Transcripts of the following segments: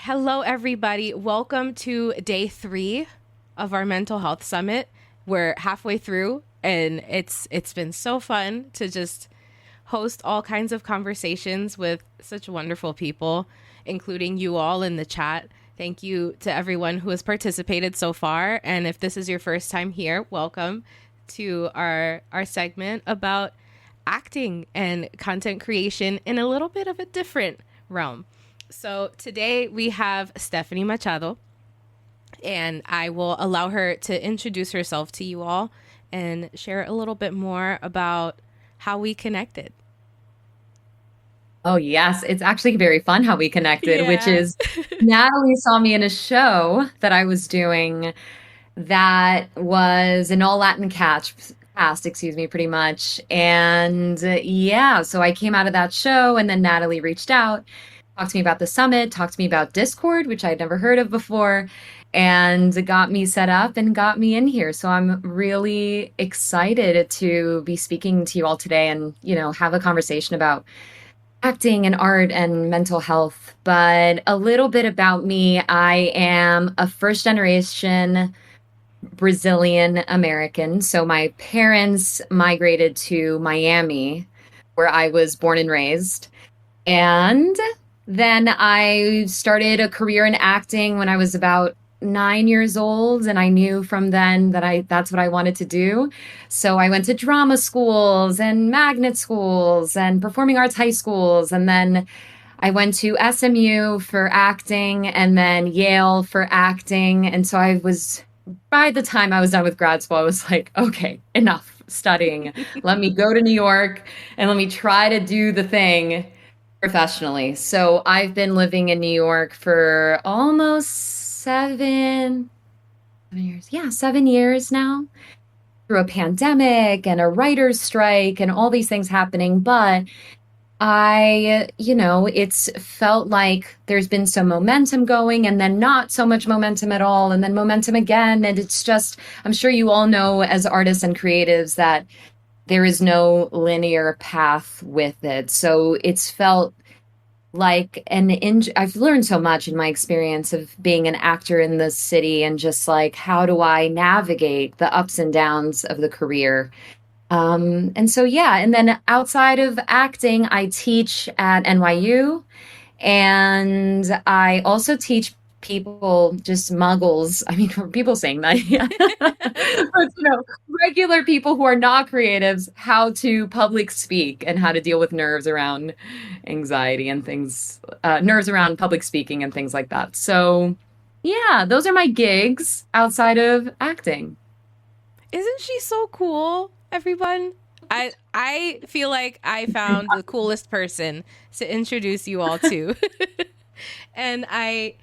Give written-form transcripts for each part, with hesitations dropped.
Hello, everybody. Welcome to day 3 of our mental health summit. We're halfway through, and it's been so fun to just host all kinds of conversations with such wonderful people, including you all in the chat. Thank you to everyone who has participated so far. And if this is your first time here, welcome to our segment about acting and content creation in a little bit of a different realm. So today we have Stephanie Machado, and I will allow her to introduce herself to you all and share a little bit more about how we connected. Oh, yes. It's actually very fun how we connected, which Yeah. is Natalie saw me in a show that I was doing that was an all Latin cast, excuse me, pretty much. And yeah, so I came out of that show and then Natalie reached out, talked to me about the summit, talked to me about Discord, which I'd never heard of before, and got me set up and got me in here. So I'm really excited to be speaking to you all today and, have a conversation about acting and art and mental health. But a little bit about me, I am a first generation Brazilian American. So my parents migrated to Miami, where I was born and raised. And then I started a career in acting when I was about 9 years old, and I knew from then that that's what I wanted to do. So I went to drama schools and magnet schools and performing arts high schools, and then I went to SMU for acting and then Yale for acting. And so I was, by the time I was done with grad school, I was like, okay, enough studying. Let me go to New York and let me try to do the thing professionally. So I've been living in New York for almost 7 years. Yeah, 7 years now through a pandemic and a writer's strike and all these things happening. But it's felt like there's been some momentum going and then not so much momentum at all, and then momentum again. And it's just, I'm sure you all know as artists and creatives that there is no linear path with it. So it's felt like I've learned so much in my experience of being an actor in the city and just like, how do I navigate the ups and downs of the career? And so, yeah. And then outside of acting, I teach at NYU, and I also teach people, just muggles. I mean, for people saying that, yeah. But, regular people who are not creatives, how to public speak and how to deal with nerves around anxiety and things, nerves around public speaking and things like that. So, yeah, those are my gigs outside of acting. Isn't she so cool, everyone? I feel like I found the coolest person to introduce you all to. And I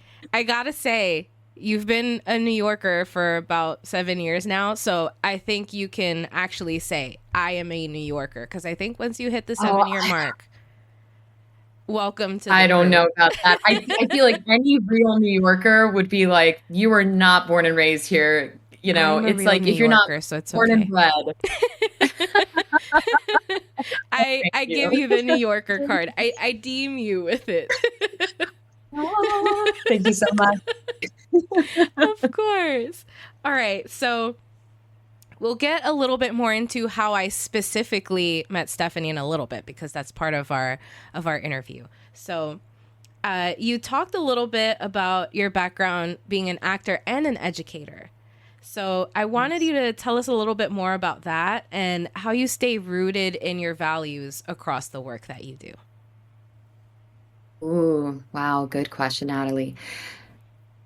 gotta say, you've been a New Yorker for about 7 years now, so I think you can actually say I am a New Yorker, because I think once you hit the Oh, 7 year mark, welcome to the I don't crew. know about that. I feel like any real New Yorker would be like, you were not born and raised here. I'm a It's real like New if you're not Yorker, so it's born and okay. bred. I Thank I you. give you the New Yorker card. I deem you with it. Oh, thank you so much. Of course. All right, so we'll get a little bit more into how I specifically met Stephanie in a little bit, because that's part of our interview. So, you talked a little bit about your background being an actor and an educator. So, I wanted Yes. you to tell us a little bit more about that and how you stay rooted in your values across the work that you do. Ooh, wow, good question, Natalie.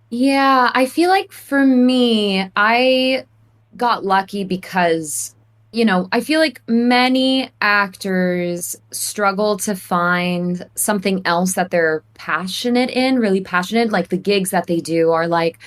Yeah, I feel like for me, I got lucky because, I feel like many actors struggle to find something else that they're passionate in, really passionate. Like the gigs that they do are like,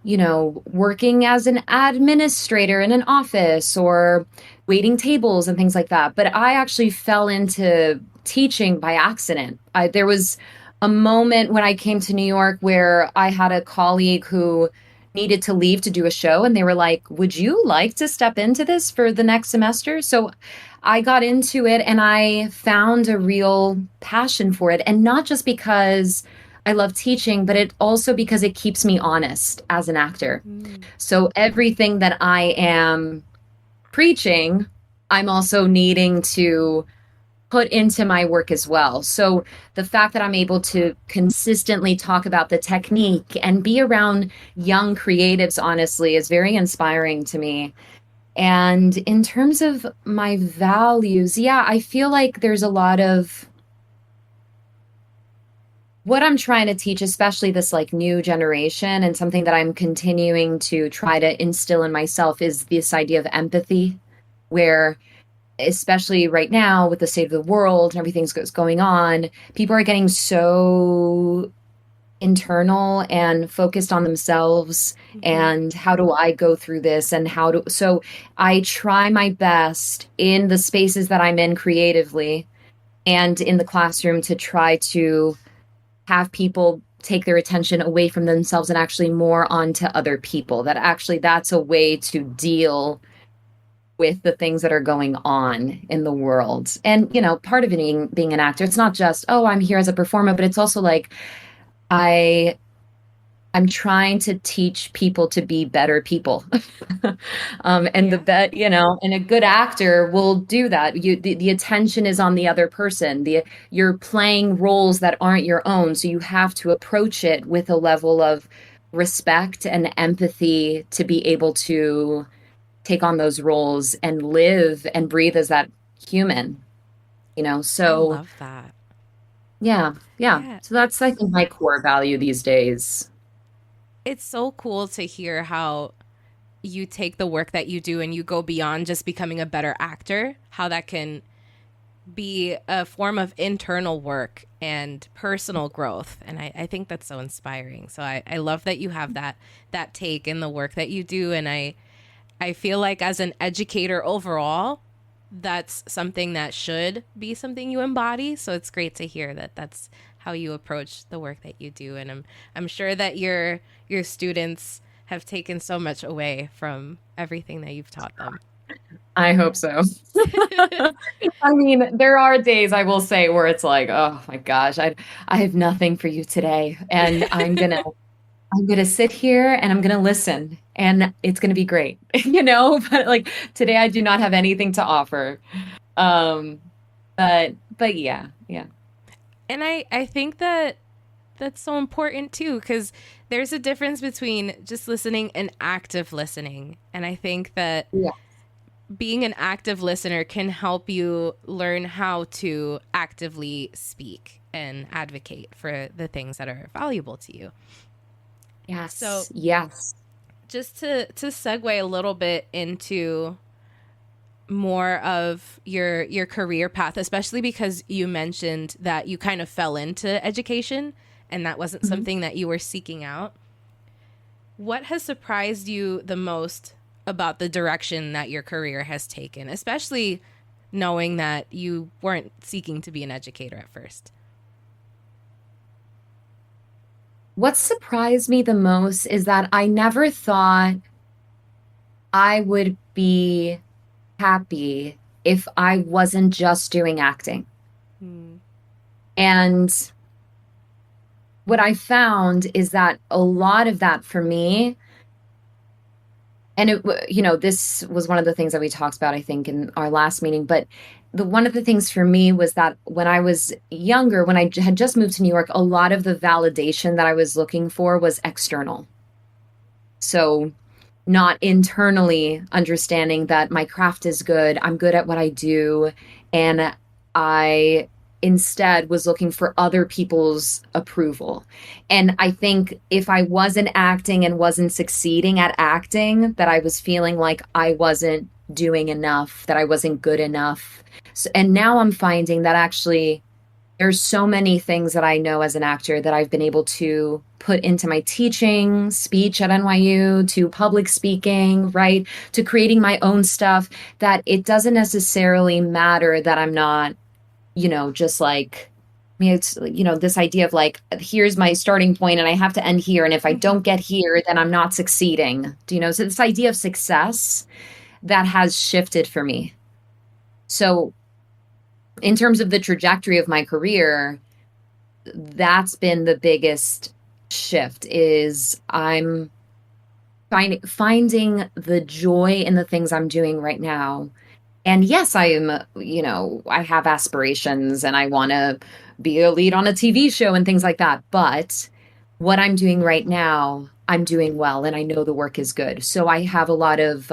working as an administrator in an office or waiting tables and things like that. But I actually fell into teaching by accident. There was a moment when I came to New York where I had a colleague who needed to leave to do a show, and they were like, "Would you like to step into this for the next semester?" So I got into it and I found a real passion for it. And not just because I love teaching, but it also because it keeps me honest as an actor. Mm. So everything that I am preaching, I'm also needing to put into my work as well. So the fact that I'm able to consistently talk about the technique and be around young creatives, honestly, is very inspiring to me. And in terms of my values, yeah, I feel like there's a lot of what I'm trying to teach, especially this like new generation, and something that I'm continuing to try to instill in myself is this idea of empathy, where especially right now with the state of the world and everything that's going on, people are getting so internal and focused on themselves Mhm. and how do I go through this and how do so I try my best in the spaces that I'm in creatively and in the classroom to try to have people take their attention away from themselves and actually more onto other people, that actually that's a way to deal with the things that are going on in the world. And part of it being an actor, it's not just, oh, I'm here as a performer, but it's also like I I'm trying to teach people to be better people. And the Yeah. bet, and a good actor will do that. The attention is on the other person. You're playing roles that aren't your own. So you have to approach it with a level of respect and empathy to be able to take on those roles and live and breathe as that human, I So love that. yeah, yeah. Yeah. So that's, I think, my core value these days. It's so cool to hear how you take the work that you do and you go beyond just becoming a better actor, how that can be a form of internal work and personal growth. And I think that's so inspiring. So I love that you have that take in the work that you do. And I feel like as an educator overall, that's something that should be something you embody. So it's great to hear that that's how you approach the work that you do. And I'm sure that your students have taken so much away from everything that you've taught them. I hope Yeah. so. I mean, there are days I will say where it's like, oh my gosh, I have nothing for you today, and I'm gonna sit here and I'm gonna listen, and it's gonna be great, But like today, I do not have anything to offer. Um, but yeah, yeah, And I think that that's so important too, because there's a difference between just listening and active listening. And I think that yeah. being an active listener can help you learn how to actively speak and advocate for the things that are valuable to you. So, Yes, yes. just to segue a little bit into more of your career path, especially because you mentioned that you kind of fell into education and that wasn't Mhm. something that you were seeking out. What has surprised you the most about the direction that your career has taken, especially knowing that you weren't seeking to be an educator at first? What surprised me the most is that I never thought I would be happy if I wasn't just doing acting. Hmm. And what I found is that a lot of that for me, and this was one of the things that we talked about, I think, in our last meeting, but one of the things for me was that when I was younger, when I had just moved to New York, a lot of the validation that I was looking for was external. So not internally understanding that my craft is good, I'm good at what I do, and I instead was looking for other people's approval. And I think if I wasn't acting and wasn't succeeding at acting, that I was feeling like I wasn't doing enough, that I wasn't good enough. So, and now I'm finding that actually there's so many things that I know as an actor that I've been able to put into my teaching, speech at NYU, to public speaking, right? To creating my own stuff, that it doesn't necessarily matter that I'm not, just like, I mean, it's, this idea of like, here's my starting point and I have to end here. And if I Mm-hmm. don't get here, then I'm not succeeding. Do you know? So this idea of success that has shifted for me. So in terms of the trajectory of my career, that's been the biggest shift is I'm finding the joy in the things I'm doing right now. And yes, I am, I have aspirations and I want to be a lead on a TV show and things like that. But what I'm doing right now, I'm doing well and I know the work is good. So I have a lot of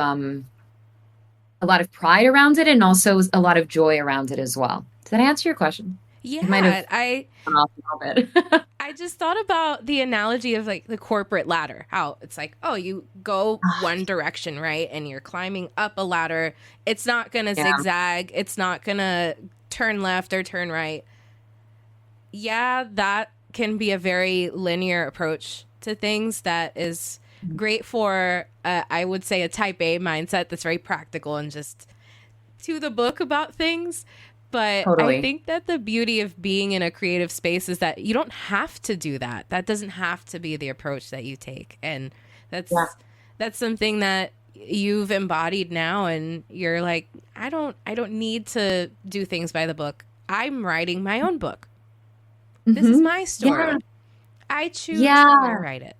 pride around it and also a lot of joy around it as well. Did that answer your question? It might have Yeah, I gone off a little bit. I just thought about the analogy of like the corporate ladder. How it's like, oh, you go one direction, right? And you're climbing up a ladder. It's not going to Yeah. zigzag. It's not going to turn left or turn right. Yeah, that can be a very linear approach to things that is great for, I would say, a type A mindset that's very practical and just to the book about things. But I Totally. think that the beauty of being in a creative space is that you don't have to do that. That doesn't have to be the approach that you take. And Yeah. that's something that you've embodied now and you're like, I don't need to do things by the book. I'm writing my own book. This is Hmm. my Yeah. story. I choose how I Yeah. write it.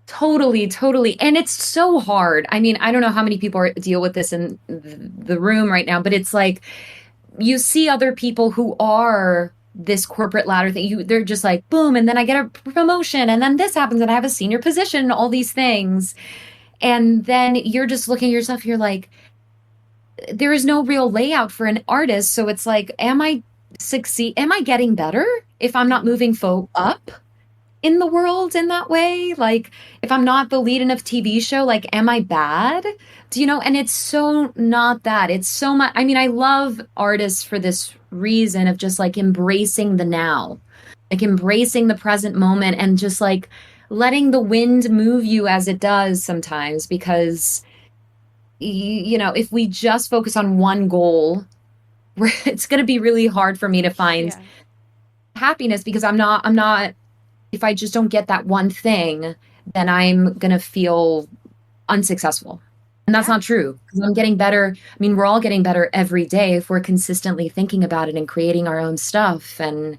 Totally, totally. And it's so hard. I mean, I don't know how many people deal with this in the room right now, but it's like you see other people who are this corporate ladder thing. They're just like, boom, and then I get a promotion, and then this happens, and I have a senior position, all these things. And then you're just looking at yourself, you're like, there is no real layout for an artist. So it's like, am I getting better if I'm not Mhm. moving up in the world in that way? Like, if I'm not the lead in a TV show, like, am I bad? Do you know? And it's so not that. It's so much. I mean, I love artists for this reason of just like embracing the now, like embracing the present moment and just like letting the wind move you as it does sometimes. Because, if we just focus on one goal, it's going to be really hard for me to find Yeah. happiness because I'm not if I just don't get that one thing, then I'm going to feel unsuccessful. And that's Yeah. not true because I'm getting better. I mean, we're all getting better every day if we're consistently thinking about it and creating our own stuff and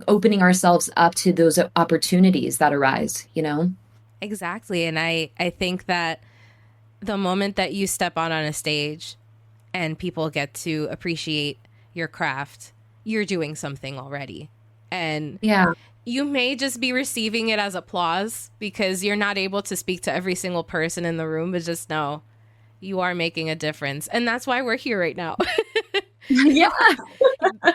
opening ourselves up to those opportunities that arise. Exactly. And I think that the moment that you step out on a stage and people get to appreciate your craft, you're doing something already. And Yeah. you may just be receiving it as applause because you're not able to speak to every single person in the room, but just know you are making a difference. And that's why we're here right now. Yeah.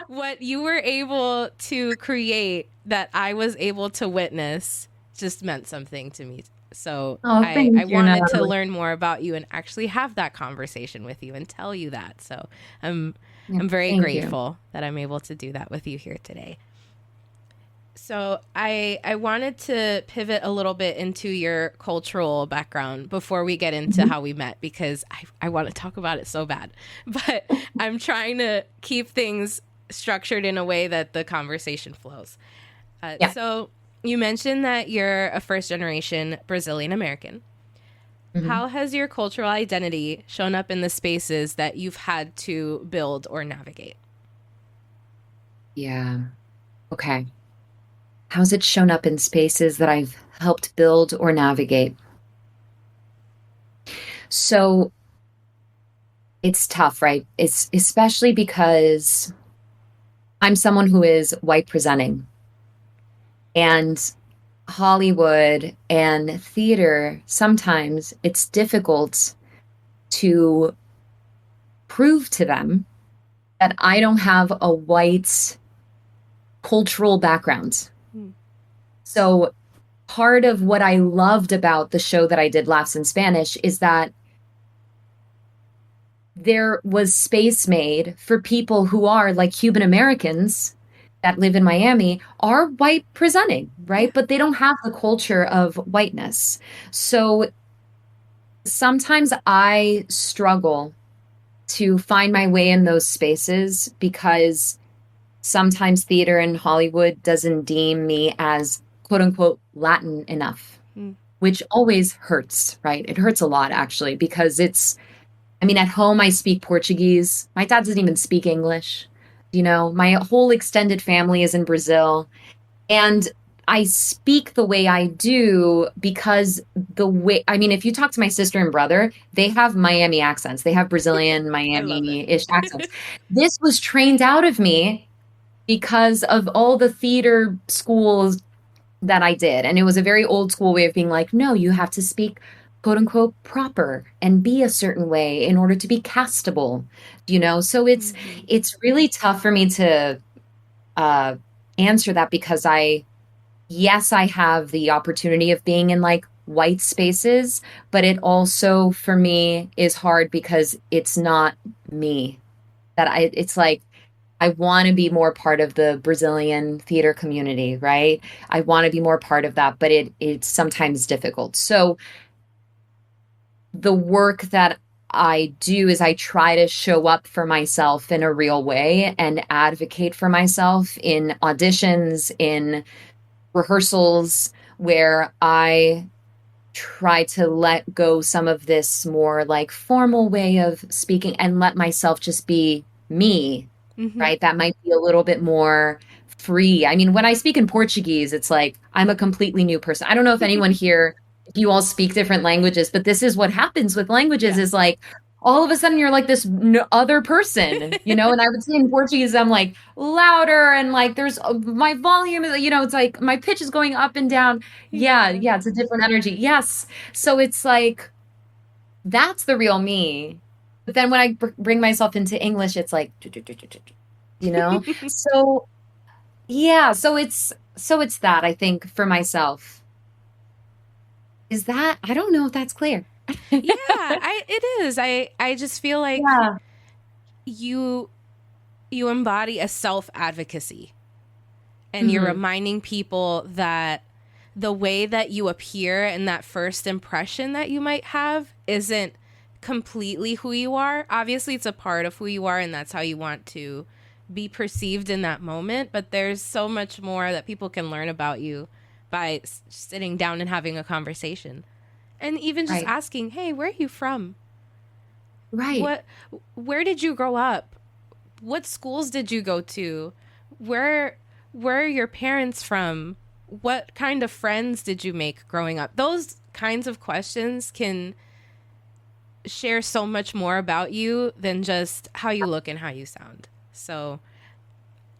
What you were able to create that I was able to witness just meant something to me. So Oh, I thank you, wanted to Natalie. learn more about you and actually have that conversation with you and tell you that. So I'm Yeah, I'm very thank you. grateful that I'm able to do that with you here today. So I wanted to pivot a little bit into your cultural background before we get into Mhm. how we met because I want to talk about it so bad. But I'm trying to keep things structured in a way that the conversation flows. Yeah. So you mentioned that you're a first generation Brazilian American. Mhm. How has your cultural identity shown up in the spaces that you've had to build or navigate? Yeah. Okay. How's it shown up in spaces that I've helped build or navigate? So it's tough, right? It's especially because I'm someone who is white presenting and Hollywood and theater, sometimes it's difficult to prove to them that I don't have a white cultural background. Hmm. So part of what I loved about the show that I did, Laughs in Spanish, is that there was space made for people who are like Cuban Americans that live in Miami are white presenting, Yeah. right? But they don't have the culture of whiteness. So sometimes I struggle to find my way in those spaces because sometimes theater in Hollywood doesn't deem me as quote unquote Latin enough, Hmm. which always hurts, right? It hurts a lot actually because I mean, at home I speak Portuguese. My dad doesn't even speak English. My whole extended family is in Brazil. And I speak the way I do because I mean, if you talk to my sister and brother, they have Miami accents. They have Brazilian, I love it. Miami-ish accents. This was trained out of me because of all the theater schools that I did. And it was a very old school way of being like, no, you have to speak quote unquote proper and be a certain way in order to be castable. So Hmm. it's really tough for me to uh answer that because yes, I have the opportunity of being in like white spaces, but it also for me is hard because it's not me. It's like I want to be more part of the Brazilian theater community, right? I want to be more part of that, but it's sometimes difficult. So the work that I do is I try to show up for myself in a real way and advocate for myself in auditions, in rehearsals, where I try to let go some of this more like formal way of speaking and let myself just be me, Hmm. right? That might be a little bit more free. I mean, when I speak in Portuguese, it's like I'm a completely new person. I don't know if anyone here, if you all speak different languages, but this is what happens with languages Yeah. is like all of a sudden you're like this other person. And I would say in Portuguese, I'm like louder and like there's my volume it's like my pitch is going up and down. Yeah, Yeah. yeah, it's a different energy. Yes. So it's like that's the real me. But then when I bring myself into English, it's like, you know? So yeah, so it's that I think for myself. Is that I don't know if that's clear. Yeah, it is. I just feel like Yeah. you you embody a self-advocacy, and you're Hmm. reminding people that the way that you appear and that first impression that you might have isn't completely who you are. Obviously, it's a part of who you are, and that's how you want to be perceived in that moment. But there's so much more that people can learn about you by sitting down and having a conversation. And even just Right. asking, hey, where are you from? Right. What, where did you grow up? What schools did you go to? Where, where are your parents from? What kind of friends did you make growing up? Those kinds of questions can share so much more about you than just how you look and how you sound. So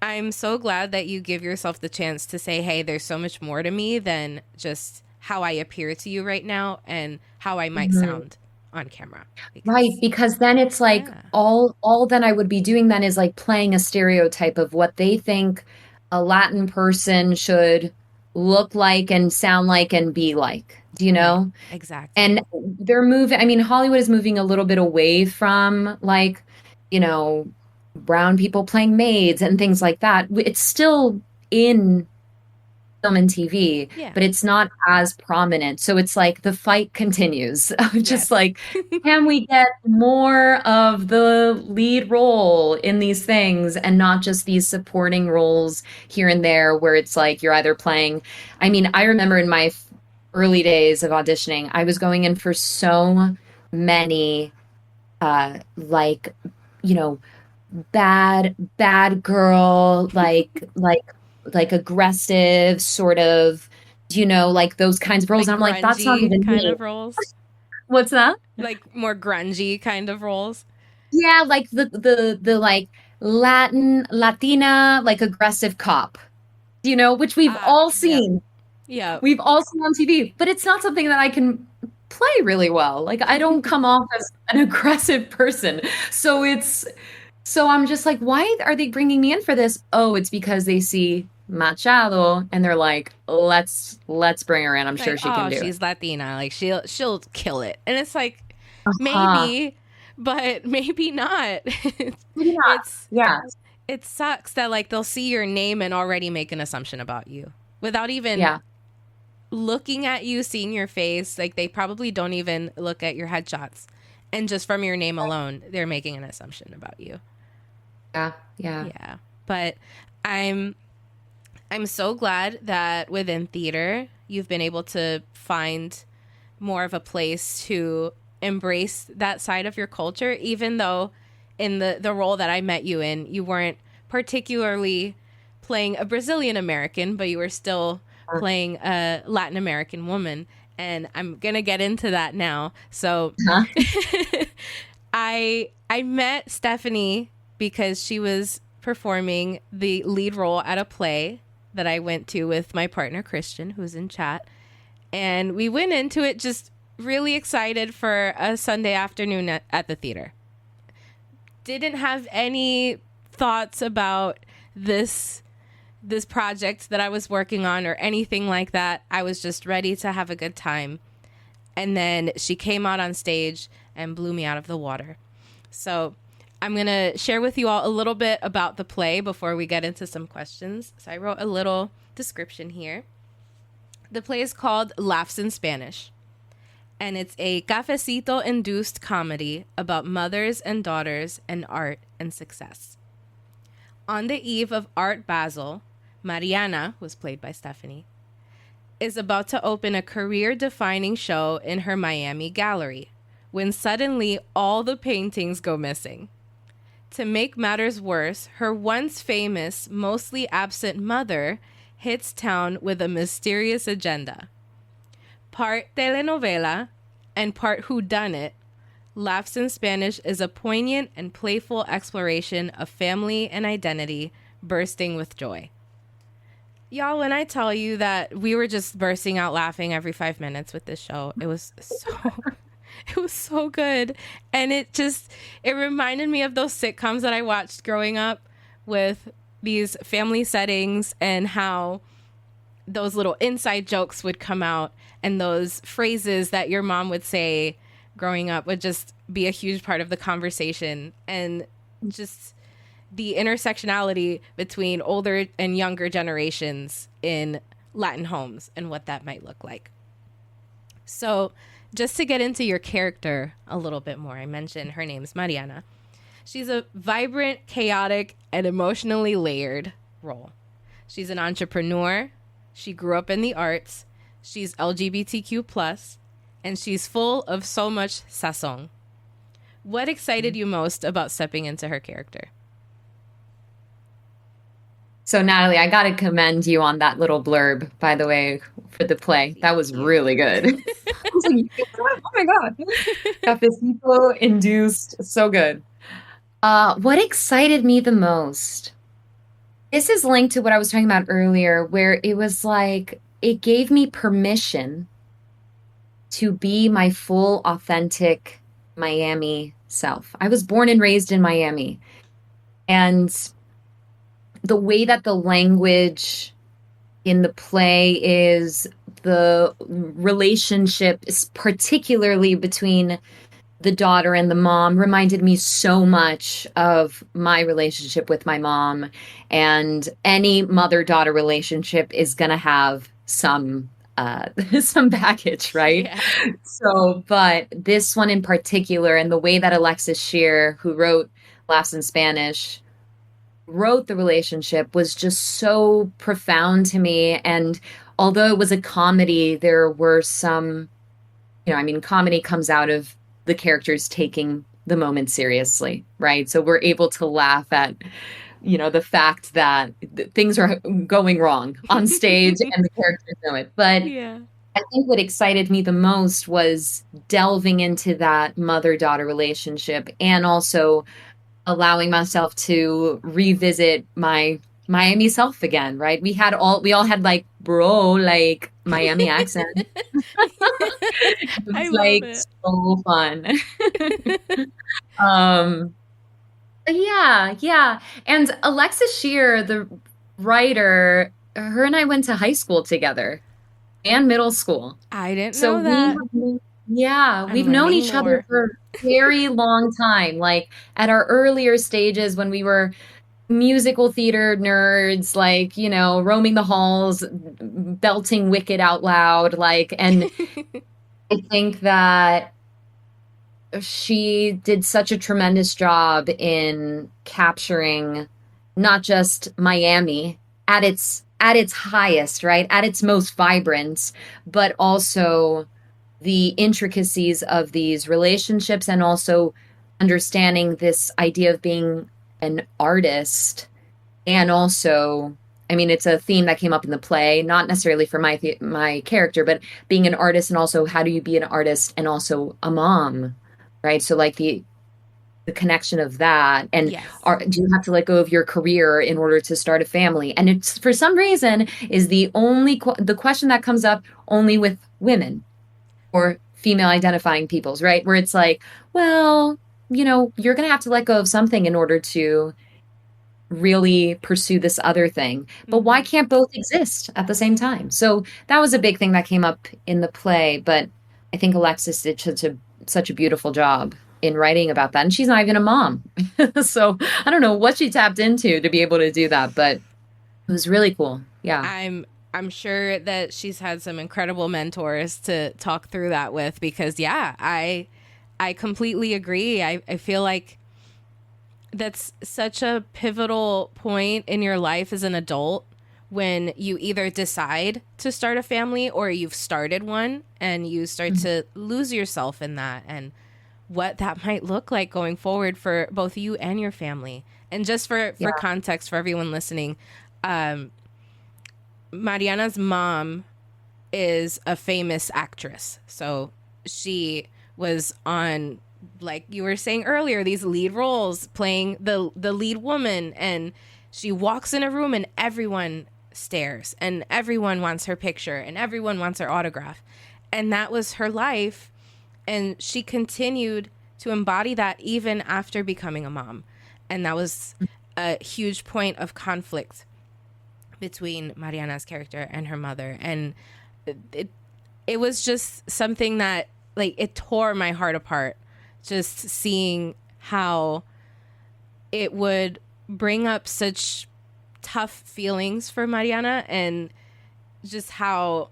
I'm so glad that you give yourself the chance to say, hey, there's so much more to me than just how I appear to you right now and how I might Mhm. sound on camera. Right, Because, because then it's like yeah, all then I would be doing then is like playing a stereotype of what they think a Latin person should look like and sound like and be like. Do you right, know? exactly. And they're moving, I mean, Hollywood is moving a little bit away from like, you know, brown people playing maids and things like that. It's still in film and TV, Yeah, but it's not as prominent. So it's like the fight continues. Just yes. like, can we get more of the lead role in these things and not just these supporting roles here and there where it's like you're either playing. I mean, I remember in my early days of auditioning, I was going in for so many like you know bad girl, like aggressive sort of, like those kinds of roles. Like And I'm like, that's not grungy even kind me. of roles. What's that? Like more grungy kind of roles. Yeah, like the like Latina, like aggressive cop, which we've Ah, all yep. seen. Yep. We've all seen on TV, but it's not something that I can play really well. Like I don't come off as an aggressive person. So so I'm just like, why are they bringing me in for this? Oh, it's because they see Machado and they're like, let's bring her in. I'm sure Like, she can oh, do it. she's Latina. Like she'll kill it. And it's like Uh, maybe, but maybe not. maybe not. it's Yeah. it sucks that like they'll see your name and already make an assumption about you without even Yeah. looking at you, seeing your face. Like they probably don't even look at your headshots. And just from your name alone, they're making an assumption about you. Yeah. Yeah. Yeah. But I'm I'm so glad that within theater, you've been able to find more of a place to embrace that side of your culture, even though in the role that I met you in, you weren't particularly playing a Brazilian American, but you were still playing a Latin American woman. And I'm going to get into that now. So Huh? I met Stephanie because she was performing the lead role at a play that I went to with my partner Christian, who's in chat. And we went into it just really excited for a Sunday afternoon at the theater. Didn't have any thoughts about this project that I was working on or anything like that. I was just ready to have a good time. And then she came out on stage and blew me out of the water. So I'm going to share with you all a little bit about the play before we get into some questions. So I wrote a little description here. The play is called Laughs in Spanish, and it's a cafecito-induced comedy about mothers and daughters and art and success. On the eve of Art Basel, Mariana, who was played by Stephanie, is about to open a career-defining show in her Miami gallery when suddenly all the paintings go missing. To make matters worse, her once famous, mostly absent mother hits town with a mysterious agenda. Part telenovela and part whodunit, Laughs in Spanish is a poignant and playful exploration of family and identity bursting with joy. Y'all, when I tell you that we were just bursting out laughing every 5 minutes with this show, it was so good. And it reminded me of those sitcoms that I watched growing up with these family settings and how those little inside jokes would come out and those phrases that your mom would say growing up would just be a huge part of the conversation, and just the intersectionality between older and younger generations in Latin homes and what that might look like. So just to get into your character a little bit more, I mentioned her name's Mariana. She's a vibrant, chaotic, and emotionally layered role. She's an entrepreneur. She grew up in the arts. She's LGBTQ+, and she's full of so much sazón. What excited you most about stepping into her character? So, Natalie, I got to commend you on that little blurb, by the way, for the play. That was really good. I was like, oh my God. Cafecito induced. So good. What excited me the most? This is linked to what I was talking about earlier, where it was like, it gave me permission to be my full, authentic Miami self. I was born and raised in Miami. And the way that the language in the play is, the relationship is particularly between the daughter and the mom, reminded me so much of my relationship with my mom. And any mother-daughter relationship is going to have some baggage, right? Yeah. So, but this one in particular, and the way that Alexis Scheer, who wrote Laughs in Spanish, wrote the relationship was just so profound to me. And although it was a comedy, there were some, comedy comes out of the characters taking the moment seriously, right? So we're able to laugh at, the fact that things are going wrong on stage and the characters know it. But Yeah. I think what excited me the most was delving into that mother-daughter relationship and also allowing myself to revisit my Miami self again, right? We all had like Miami accent. It I was love like it. so fun. Yeah. And Alexis Scheer, the writer, her and I went to high school together and middle school. I didn't So know that. we've known learning each other more. for a very long time. Like at our earlier stages when we were musical theater nerds, like, roaming the halls, belting Wicked out loud, and I think that she did such a tremendous job in capturing not just Miami at its highest, right? At its most vibrant, but also the intricacies of these relationships and also understanding this idea of being an artist And also, I mean, it's a theme that came up in the play, not necessarily for my character, but being an artist, and also how do you be an artist and also a mom, right? So like the connection of that, and Yes. do you have to let go of your career in order to start a family? And it's, for some reason, is the only the question that comes up only with women or female identifying peoples, right? Where it's like, well, you're going to have to let go of something in order to really pursue this other thing. But why Hmm. can't both exist at the same time? So that was a big thing that came up in the play, but I think Alexis did such a beautiful job in writing about that. And she's not even a mom. So I don't know what she tapped into to be able to do that, but it was really cool. Yeah. I'm sure that she's had some incredible mentors to talk through that with, because yeah, I completely agree. I feel like that's such a pivotal point in your life as an adult, when you either decide to start a family or you've started one and you start Mhm. to lose yourself in that, and what that might look like going forward for both you and your family. And just for Yeah. context for everyone listening, Mariana's mom is a famous actress. So she was on, like you were saying earlier, these lead roles, playing the lead woman, and she walks in a room and everyone stares and everyone wants her picture and everyone wants her autograph. And that was her life, and she continued to embody that even after becoming a mom. And that was a huge point of conflict between Mariana's character and her mother. And it it was just something that, like, it tore my heart apart, just seeing how it would bring up such tough feelings for Mariana, and just how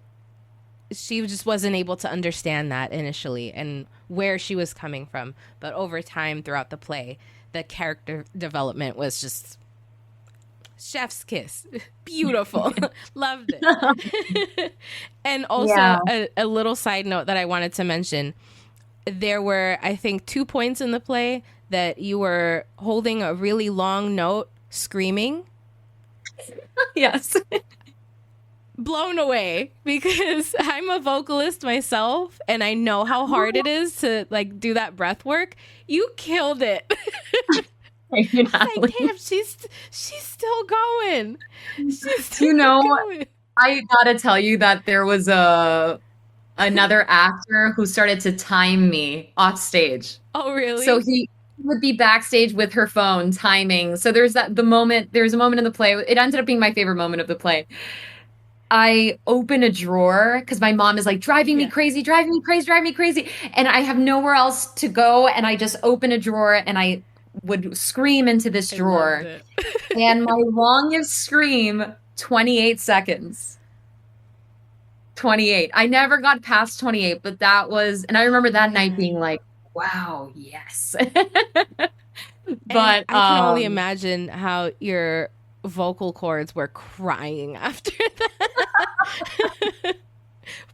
she just wasn't able to understand that initially and where she was coming from. But over time throughout the play, the character development was just chef's kiss. Beautiful. Loved it. And also, Yeah. a little side note that I wanted to mention, there were, I think, 2 points in the play that you were holding a really long note screaming. Yes. Blown away, because I'm a vocalist myself and I know how hard it is to like do that breath work. You killed it. Thank you, It's like, Natalie. damn, she's still going. She's still You know, going. I gotta tell you that there was a another actor who started to time me off stage. Oh, So really? he would be backstage with her phone timing. So there's a moment in the play. It ended up being my favorite moment of the play. I open a drawer because my mom is like driving me Yeah, crazy, driving me crazy, driving me crazy. And I have nowhere else to go. And I just open a drawer and I would scream into this I loved drawer. it. And my longest scream, 28 seconds. 28. I never got past 28, but that was, and I remember Oh, that night being man. like, wow, yes. And But I can only imagine how your vocal cords were crying after that.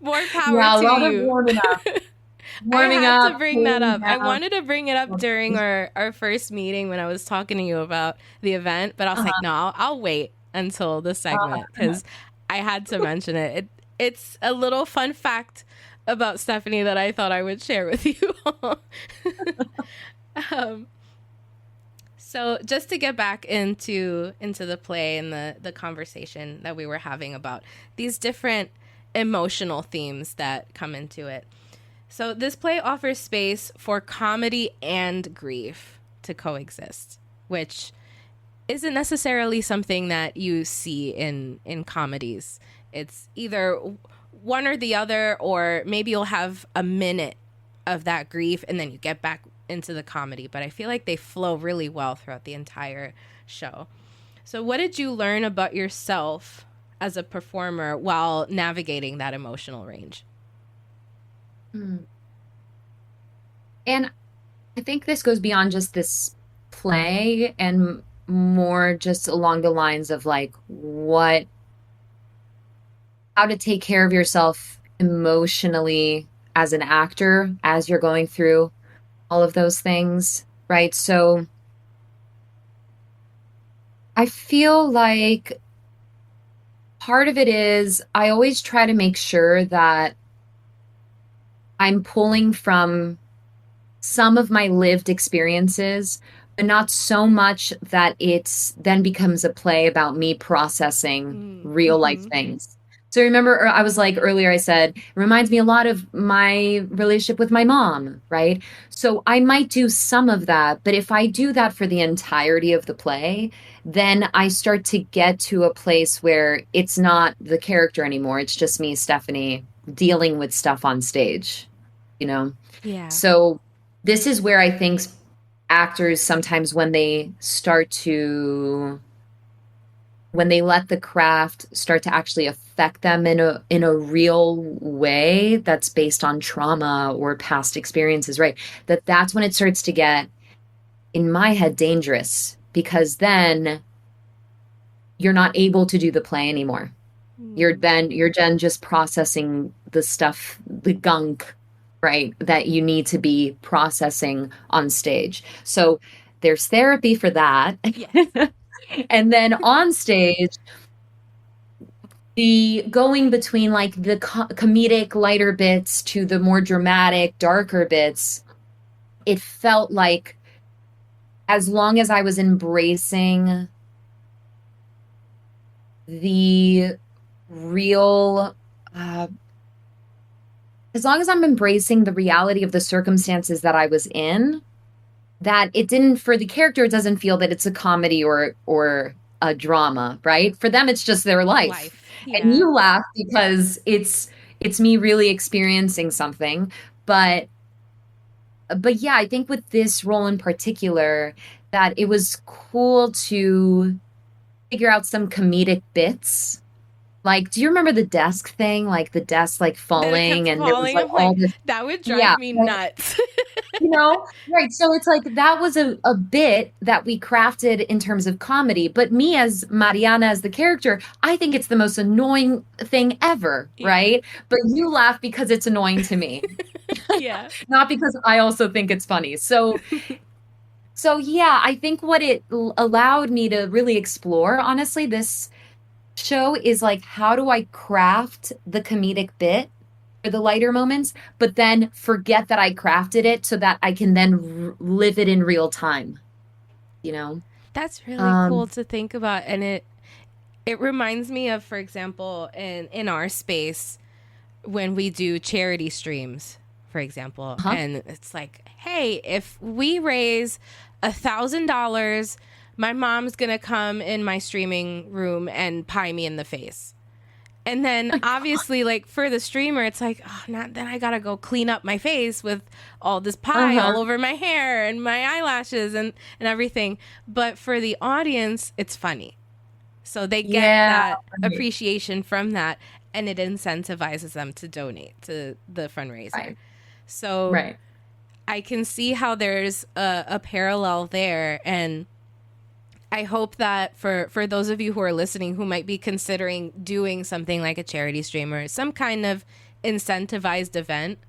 More power yeah, a to lot of you. I warming had to up, bring that cooling up. I down. wanted to bring it up during our first meeting when I was talking to you about the event, but I was like, Uh-huh, no, I'll wait until the segment, uh-huh. because I had to mention it. It's a little fun fact about Stephanie that I thought I would share with you. um, so just to get back into the play and the conversation that we were having about these different emotional themes that come into it. So this play offers space for comedy and grief to coexist, which isn't necessarily something that you see in comedies. It's either one or the other, or maybe you'll have a minute of that grief and then you get back into the comedy. But I feel like they flow really well throughout the entire show. So, what did you learn about yourself as a performer while navigating that emotional range? Hmm. And I think this goes beyond just this play and more just along the lines of like how to take care of yourself emotionally as an actor as you're going through all of those things, right? So I feel like part of it is I always try to make sure that I'm pulling from some of my lived experiences, but not so much that it's then becomes a play about me processing real life Mm-hmm. things. So remember, I was like earlier, I said, it reminds me a lot of my relationship with my mom, right? So I might do some of that, but if I do that for the entirety of the play, then I start to get to a place where it's not the character anymore. It's just me, Stephanie, dealing with stuff on stage, you know? Yeah. So this is where I think actors sometimes when they let the craft start to actually affect them in a real way that's based on trauma or past experiences, right? That's when it starts to get in my head dangerous because then you're not able to do the play anymore. Mm. You're then just processing the stuff, the gunk, right, that you need to be processing on stage. So there's therapy for that. Yes. And then on stage, the going between like the comedic lighter bits to the more dramatic darker bits, it felt like as long as I was embracing the real as long as I'm embracing the reality of the circumstances that I was in, that it didn't for the character, it doesn't feel that it's a comedy or a drama, right? For them, it's just their life. Life. And Yeah. you laugh because it's me really experiencing something. But yeah, I think with this role in particular, that it was cool to figure out some comedic bits. Like, do you remember the desk thing? Like the desk like That it kept falling and there was falling. like I'm all like, this, that would yeah, drive me nuts. right. So it's like that was a bit that we crafted in terms of comedy. But me as Mariana, as the character, I think it's the most annoying thing ever, Yeah. right? But you laugh because it's annoying to me, Yeah. not because I also think it's funny. So yeah, I think what it allowed me to really explore, honestly, this show is like, how do I craft the comedic bit for the lighter moments, but then forget that I crafted it so that I can then live it in real time, you know? That's really cool Um, to think about, and it reminds me of, for example, in our space when we do charity streams, for example, huh? and it's like, hey, if we raise $1,000, my mom's gonna come in my streaming room and pie me in the face. And then My God. obviously, like for the streamer, it's like, oh, not then I gotta go clean up my face with all this pie Uh-huh. all over my hair and my eyelashes and everything. But for the audience, it's funny. So they get Yeah, that right, appreciation from that, and it incentivizes them to donate to the fundraiser. right, So right. I can see how there's a parallel there. And I hope that for those of you who are listening who might be considering doing something like a charity stream or some kind of incentivized event,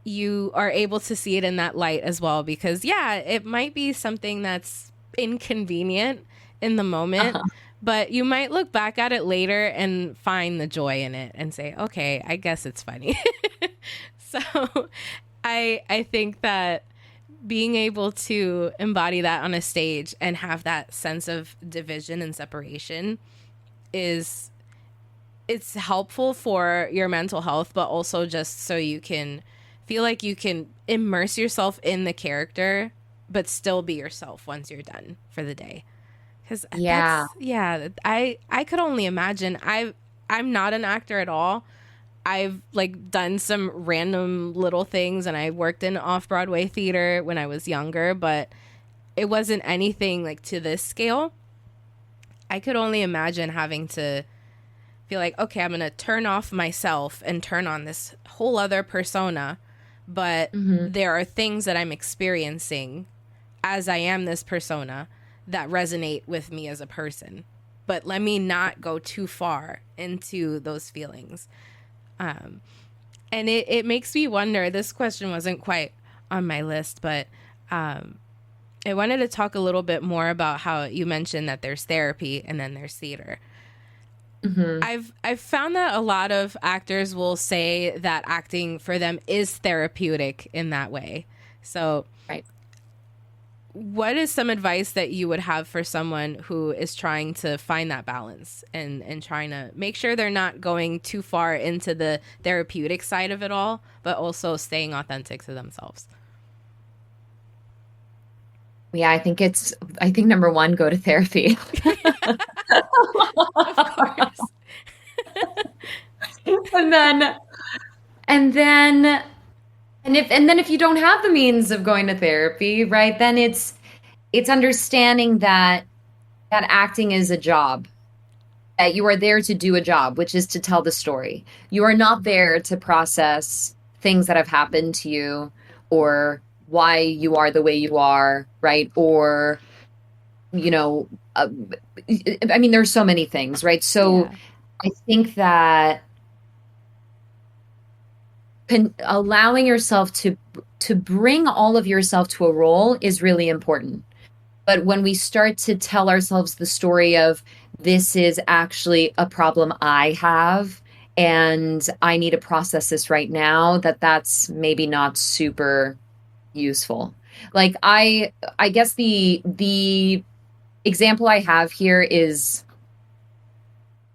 you are able to see it in that light as well. Because, yeah, it might be something that's inconvenient in the moment, Uh-huh. but you might look back at it later and find the joy in it and say, okay, I guess it's funny. So I think that being able to embody that on a stage and have that sense of division and separation is it's helpful for your mental health, but also just so you can feel like you can immerse yourself in the character but still be yourself once you're done for the day. Because Yeah. that's, yeah, I could only imagine. I'm not an actor at all. I've like done some random little things, and I worked in off-Broadway theater when I was younger, but it wasn't anything like to this scale. I could only imagine having to feel like, okay, I'm going to turn off myself and turn on this whole other persona, but Hmm. there are things that I'm experiencing as I am this persona that resonate with me as a person. But let me not go too far into those feelings. Um, and it makes me wonder, this question wasn't quite on my list, but I wanted to talk a little bit more about how you mentioned that there's therapy and then there's theater. Hmm. I've found that a lot of actors will say that acting for them is therapeutic in that way. So, Right. what is some advice that you would have for someone who is trying to find that balance and trying to make sure they're not going too far into the therapeutic side of it all, but also staying authentic to themselves? Yeah, I think number one, go to therapy. Of course. And then, and then, and then if you don't have the means of going to therapy, right, then it's understanding that acting is a job, that you are there to do a job, which is to tell the story. You are not there to process things that have happened to you or why you are the way you are, right? Or, you know, uh, I mean, there's so many things, right? So Yeah. I think that allowing yourself to bring all of yourself to a role is really important. But when we start to tell ourselves the story of this is actually a problem I have and I need to process this right now, that's maybe not super useful. Like I guess the example I have here is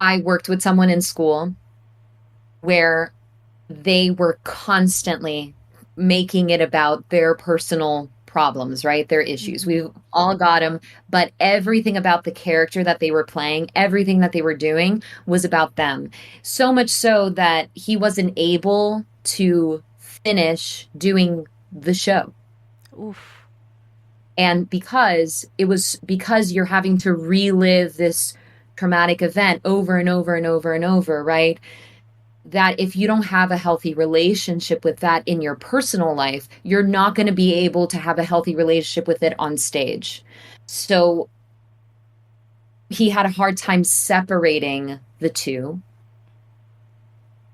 I worked with someone in school where they were constantly making it about their personal problems, right? Their issues. Hmm. We've all got them, but everything about the character that they were playing, everything that they were doing was about them. So much so that he wasn't able to finish doing the show. Oof. And because you're having to relive this traumatic event over and over and over and over, right? That if you don't have a healthy relationship with that in your personal life, you're not going to be able to have a healthy relationship with it on stage. So he had a hard time separating the two,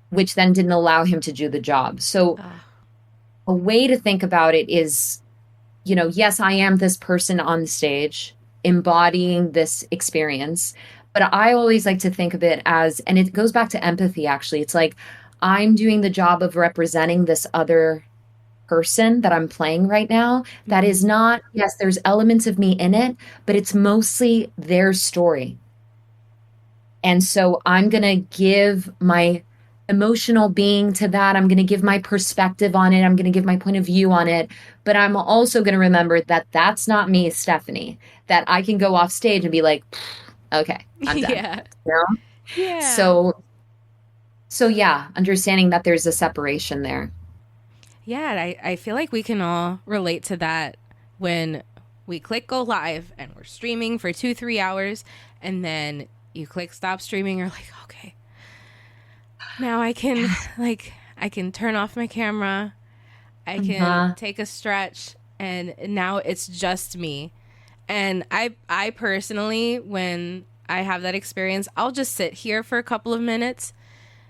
which then didn't allow him to do the job. So Ah. a way to think about it is, yes, I am this person on the stage embodying this experience. But I always like to think of it as, and it goes back to empathy, actually. It's like I'm doing the job of representing this other person that I'm playing right now. That is Hmm. not, yes, there's elements of me in it, but it's mostly their story. And so I'm going to give my emotional being to that. I'm going to give my perspective on it. I'm going to give my point of view on it. But I'm also going to remember that that's not me, Stephanie, that I can go off stage and be like, okay, I'm done. Yeah. You know? Yeah. So, so yeah, understanding that there's a separation there. Yeah, I feel like we can all relate to that when we click go live and we're streaming for 2, 3 hours, and then you click stop streaming. You're like, okay, now I can turn off my camera. I can Uh-huh. take a stretch, and now it's just me. And I personally, when I have that experience, I'll just sit here for a couple of minutes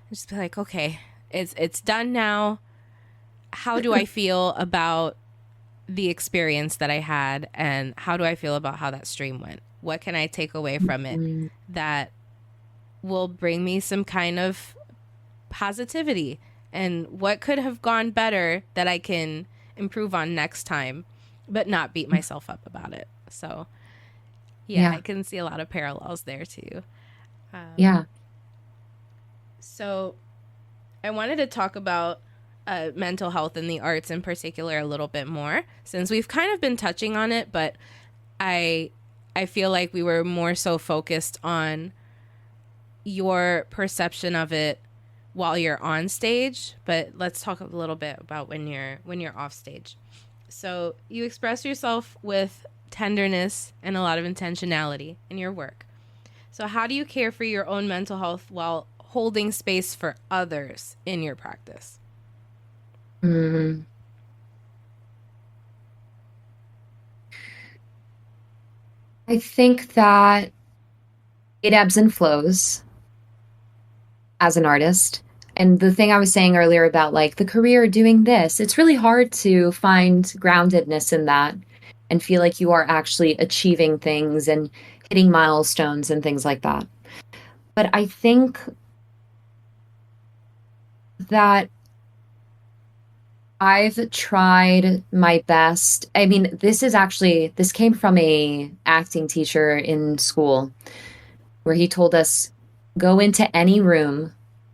and just be like, okay, it's done now. How do I feel about the experience that I had, and how do I feel about how that stream went? What can I take away from it Mm, that will bring me some kind of positivity? And what could have gone better that I can improve on next time, but not beat myself up about it? So, yeah, yeah, I can see a lot of parallels there too. yeah. So, I wanted to talk about mental health and the arts in particular a little bit more, since we've kind of been touching on it, but I I feel like we were more so focused on your perception of it while you're on stage, but let's talk a little bit about when you're off stage. So, you express yourself with tenderness and a lot of intentionality in your work. So, how do you care for your own mental health while holding space for others in your practice? Mm. I think that it ebbs and flows as an artist. And the thing I was saying earlier about like the career doing this, it's really hard to find groundedness in that. and feel like you are actually achieving things and hitting milestones and things like that. But I think that I've tried my best. I mean, this came from a acting teacher in school where he told us go into any room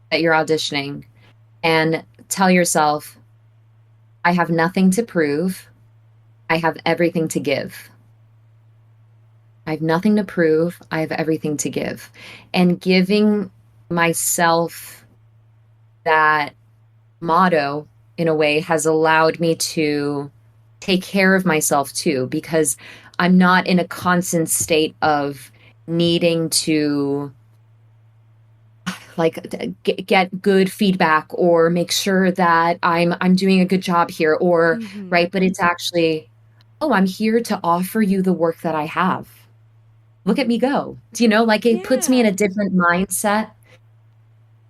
that you're auditioning and tell yourself, I have nothing to prove. I have everything to give. I have nothing to prove. I have everything to give. And giving myself that motto in a way has allowed me to take care of myself too, because I'm not in a constant state of needing to like get good feedback or make sure that I'm doing a good job here or Mm-hmm. right, but it's actually, oh, I'm here to offer you the work that I have. Look at me go. Do you know, like it puts me in Yeah. a different mindset.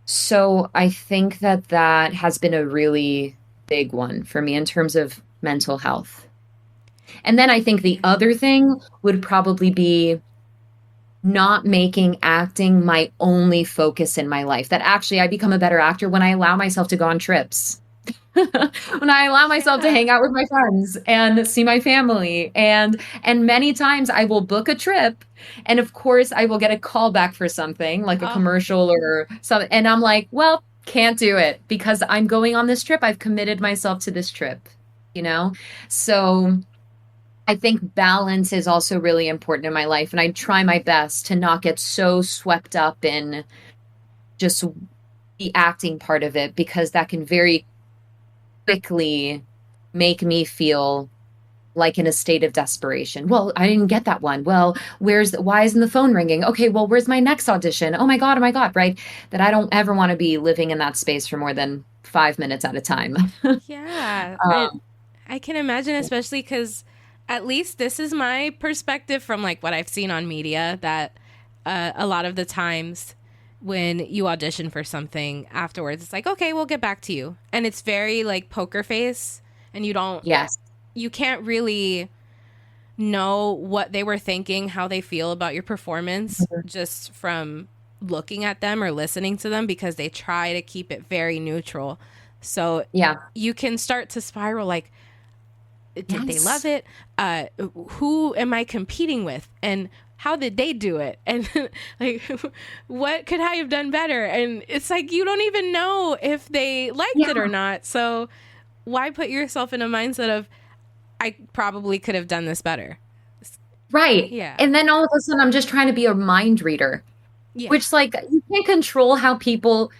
So I think that that has been a really big one for me in terms of mental health. And then I think the Yeah. other thing would probably be not making acting my only focus in my life. That actually I become a better actor when I allow myself to go on trips. When I allow myself to Yeah. hang out with my friends and see my family and many times I will book a trip and of course I will get a call back for something like a Oh, commercial or something and I'm like, well, can't do it because I'm going on this trip. I've committed myself to this trip, you know? So I think balance is also really important in my life and I try my best to not get so swept up in just the acting part of it because that can very quickly make me feel like in a state of desperation. Well, I didn't get that one. Well, why isn't the phone ringing? Okay, well, where's my next audition? Oh my God, right? That I don't ever want to be living in that space for more than 5 minutes at a time. yeah. um, I can imagine, especially because at least this is my perspective from like what I've seen on media that a lot of the times when you audition for something afterwards, it's like, okay, we'll get back to you. And it's very like poker face and yes. you can't really know what they were thinking, how they feel about your performance Mhm. just from looking at them or listening to them because they try to keep it very neutral. So Yeah. you can start to spiral like, did they love Yes. it? Who am I competing with? And how did they do it? And like, what could I have done better? And it's like, you don't even know if they liked Yeah. it or not. So why put yourself in a mindset of, I probably could have done this better? Right. Yeah. And then all of a sudden, I'm just trying to be a mind reader, Yeah. which, like, you can't control how people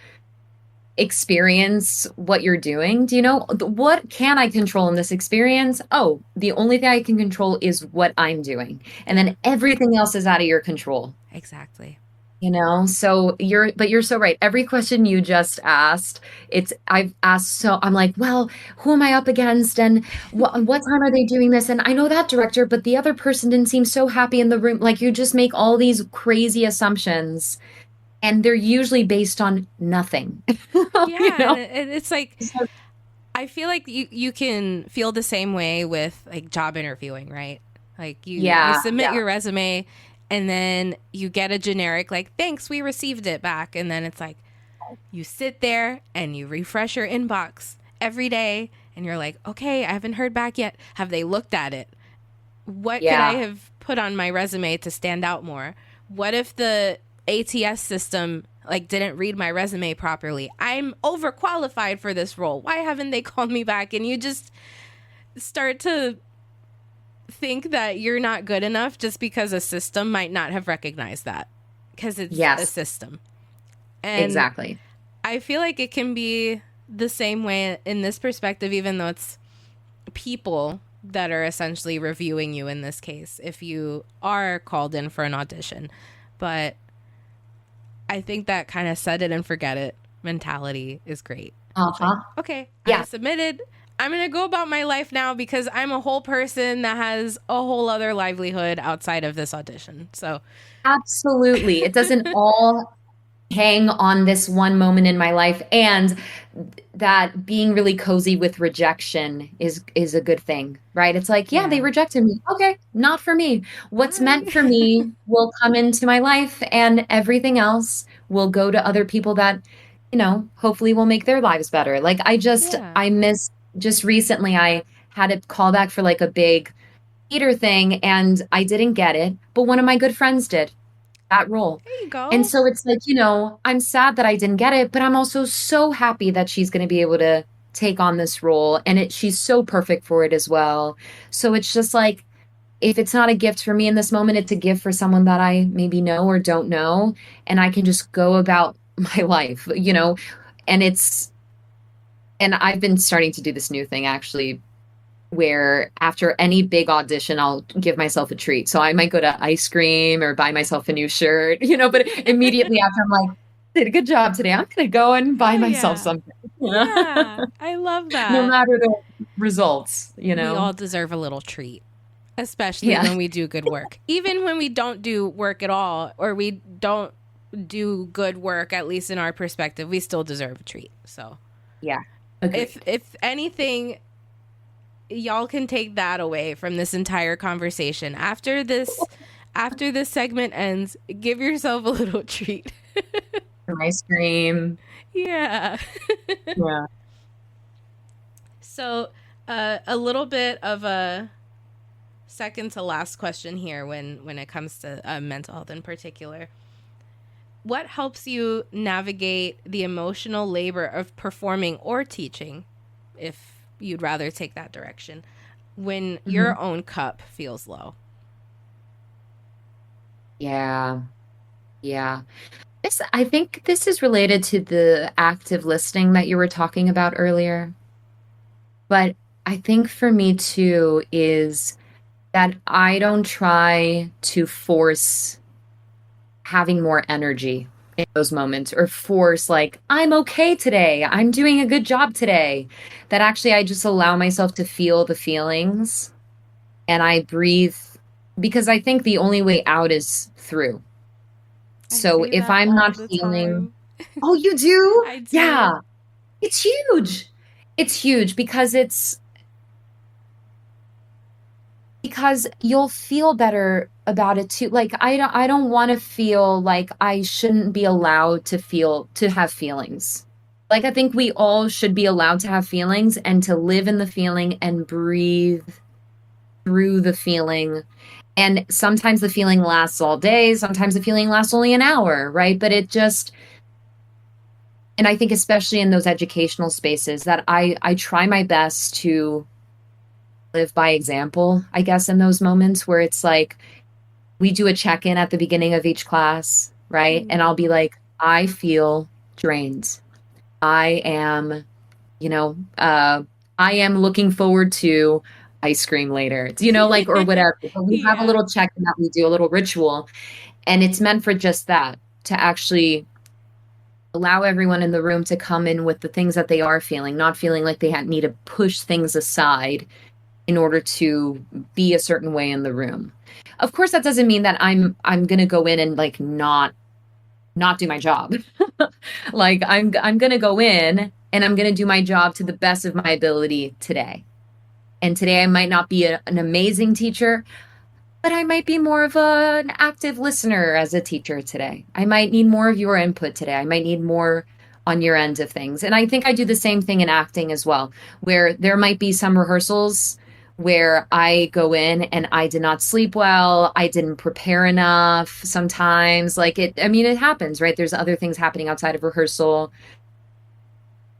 experience what you're doing. Do you know what can I control in this experience? Oh, the only thing I can control is what I'm doing. And Yeah. then everything else is out of your control. Exactly. You know, so you're so right. Every question you just asked, I've asked, so I'm like, well, who am I up against? And what time are they doing this? And I know that director, but the other person didn't seem so happy in the room. Like you just make all these crazy assumptions and they're usually based on nothing. You Yeah. know? And it's like, So, I feel like you can feel the same way with like job interviewing, right? Like you yeah, submit yeah, your resume and then you get a generic like thanks, we received it back, and then it's like you sit there and you refresh your inbox every day and you're like, "Okay, I haven't heard back yet. Have they looked at it? What could I yeah, have put on my resume to stand out more? What if the ATS system like didn't read my resume properly? I'm overqualified for this role. Why haven't they called me back?" And you just start to think that you're not good enough just because a system might not have recognized that because it's a yes, system. And exactly. I feel like it can be the same way in this perspective, even though it's people that are essentially reviewing you in this case if you are called in for an audition. But I think that kind of set it and forget it mentality is great. It's like, Uh-huh. okay, I Yeah. submitted. I'm going to go about my life now because I'm a whole person that has a whole other livelihood outside of this audition. So, Absolutely. It doesn't all hang on this one moment in my life, and that being really cozy with rejection is a good thing, right? It's like, yeah, they Yeah. rejected me. Okay, not for me. All What's meant right. for me will come into my life, and everything else will go to other people that, hopefully will make their lives better. Like Yeah. I miss just recently I had a callback for like a big theater thing and I didn't get it, but one of my good friends did that role. There you And go. so it's like, I'm sad that I didn't get it, but I'm also so happy that she's going to be able to take on this role and she's so perfect for it as well. So it's just like if it's not a gift for me in this moment, it's a gift for someone that I maybe know or don't know and I can just go about my life, and I've been starting to do this new thing actually where after any big audition, I'll give myself a treat. So I might go to ice cream or buy myself a new shirt, but immediately after I'm like, did a good job today. I'm going to go and buy Hell myself yeah. something, Yeah. I love no that. matter the results. We all deserve a little treat, especially Yeah. when we do good work. Even when we don't do work at all, or we don't do good work, at least in our perspective, we still deserve a treat. So Yeah. if Agreed. anything, y'all can take that away from this entire conversation. After this segment ends, give yourself a little treat. Some ice cream. Yeah. Yeah. So, a little bit of a second to last question here when it comes to mental health in particular. What helps you navigate the emotional labor of performing or teaching, if you'd rather take that direction, when Mhm. your own cup feels low? Yeah. Yeah. I think this is related to the active listening that you were talking about earlier. But I think for me too is that I don't try to force having more energy in those moments or force like I'm okay today. I'm doing a good job today. That actually I just allow myself to feel the feelings and I breathe because I think the only way out is through. I So say if that I'm all not the feeling, time. oh, you do? I do. Yeah, it's huge. It's huge because you'll feel better about it too. Like I don't want to feel like I shouldn't be allowed to have feelings. Like I think we all should be allowed to have feelings and to live in the feeling and breathe through the feeling. And sometimes the feeling lasts all day, sometimes the feeling lasts only an hour, right? But it just and I think especially in those educational spaces that I try my best to live by example, I guess, in those moments where it's like we do a check-in at the beginning of each class, right? And I'll be Mm. like, I feel drained. I am, you know, uh, I am looking forward to ice cream later, like, or whatever. But we have a Yeah. little check-in that we do, a little ritual, and it's meant for just that, to actually allow everyone in the room to come in with the things that they are feeling, not feeling like they need to push things aside in order to be a certain way in the room. Of course, that doesn't mean that I'm gonna go in and like not do my job. Like I'm gonna go in and I'm gonna do my job to the best of my ability today. And today I might not be an amazing teacher, but I might be more of an active listener as a teacher today. I might need more of your input today. I might need more on your end of things. And I think I do the same thing in acting as well, where there might be some rehearsals where I go in and I did not sleep well, I didn't prepare enough sometimes. I mean, it happens, right? There's other things happening outside of rehearsal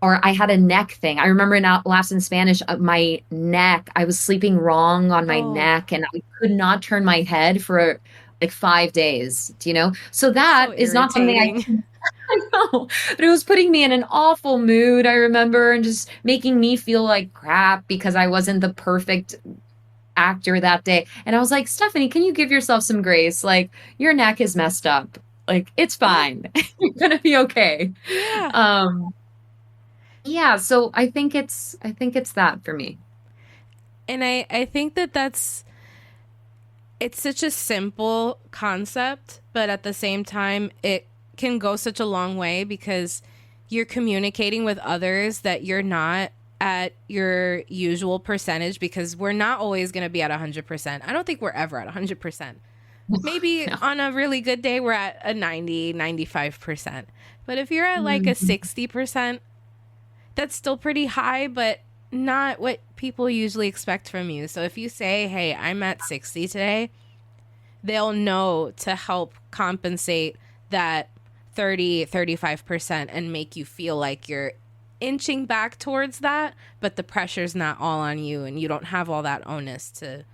or I had a neck thing. I remember in last in Spanish, my neck, I was sleeping wrong on my Oh, neck and I could not turn my head for like 5 days, So that so is not something irritating. I know, but it was putting me in an awful mood, I remember, and just making me feel like crap because I wasn't the perfect actor that day. And I was like, Stephanie, can you give yourself some grace? Like, your neck is messed up. Like, it's Yeah. fine. You're gonna be okay. Yeah. Um, yeah, so I think it's that for me. And I think it's such a simple concept, but at the same time, it can go such a long way because you're communicating with others that you're not at your usual percentage, because we're not always going to be at 100%. I don't think we're ever at 100%. Maybe Yeah. on a really good day, we're at a 90, 95%. But if you're at like a Mhm. 60%, that's still pretty high, but not what people usually expect from you. So if you say, hey, I'm at 60 today, they'll know to help compensate that 30, 35% and make you feel like you're inching back towards that, but the pressure's not all on you and you don't have all that onus to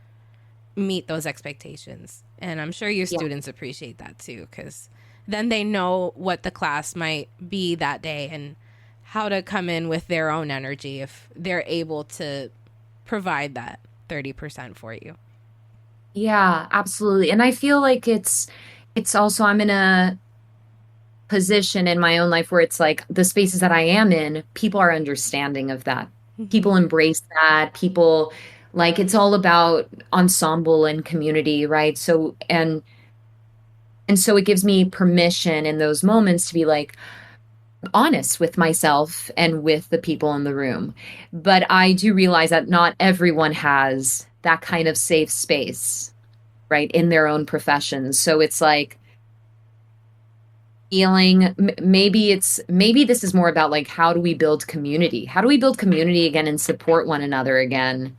meet those expectations. And I'm sure your Yeah. students appreciate that too, because then they know what the class might be that day and how to come in with their own energy if they're able to provide that 30% for you. Yeah, absolutely. And I feel like it's also I'm in a position in my own life where it's like the spaces that I am in, people are understanding of that. People embrace that. People like it's all about ensemble and community, right? So and so it gives me permission in those moments to be like honest with myself and with the people in the room. But I do realize that not everyone has that kind of safe space, right, in their own professions. So it's like feeling maybe this is more about like how do we build community? How do we build community again and support one another again?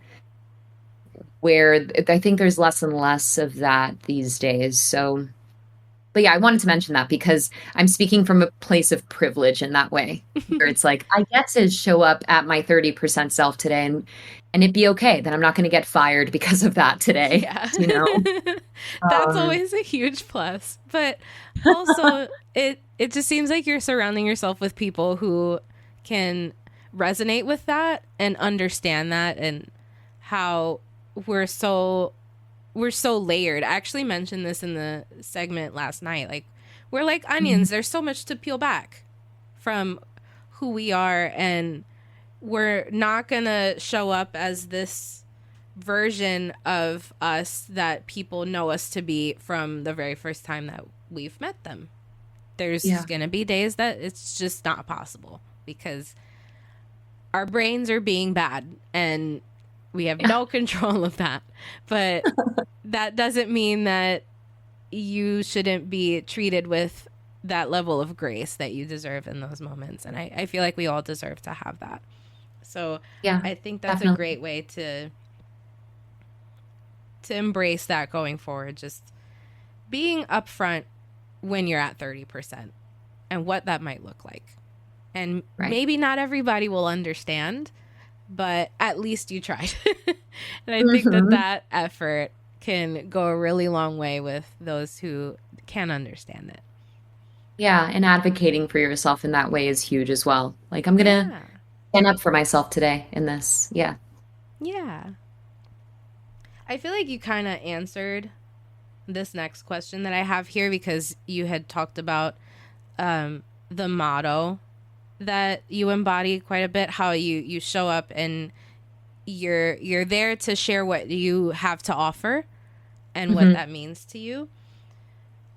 Where I think there's less and less of that these days. So but yeah, I wanted to mention that because I'm speaking from a place of privilege in that way, where it's like I get to show up at my 30% self today and it be okay that I'm not going to get fired because of that today, Yeah. you know? That's Um, always a huge plus. But also it just seems like you're surrounding yourself with people who can resonate with that and understand that, and how we're so we're so layered. I actually mentioned this in the segment last night. Like, we're like mhm. onions. There's so much to peel back from who we are, and we're not going to show up as this version of us that people know us to be from the very first time that we've met them. There's Yeah. going to be days that it's just not possible because our brains are being bad and we have Yeah. no control of that. But that doesn't mean that you shouldn't be treated with that level of grace that you deserve in those moments. And I feel like we all deserve to have that. So Yeah, I think that's a definitely. great way to embrace that going forward. Just being upfront when you're at 30% and what that might look like. And Right. maybe not everybody will understand, but at least you tried. And I think that Mhm. that effort can go a really long way with those who can understand it. Yeah, and advocating for yourself in that way is huge as well. Like, I'm gonna Yeah. stand up for myself today in this. Yeah. Yeah. I feel like you kind of answered this next question that I have here, because you had talked about the motto that you embody quite a bit, how you show up and you're there to share what you have to offer and what Hmm. that means to you.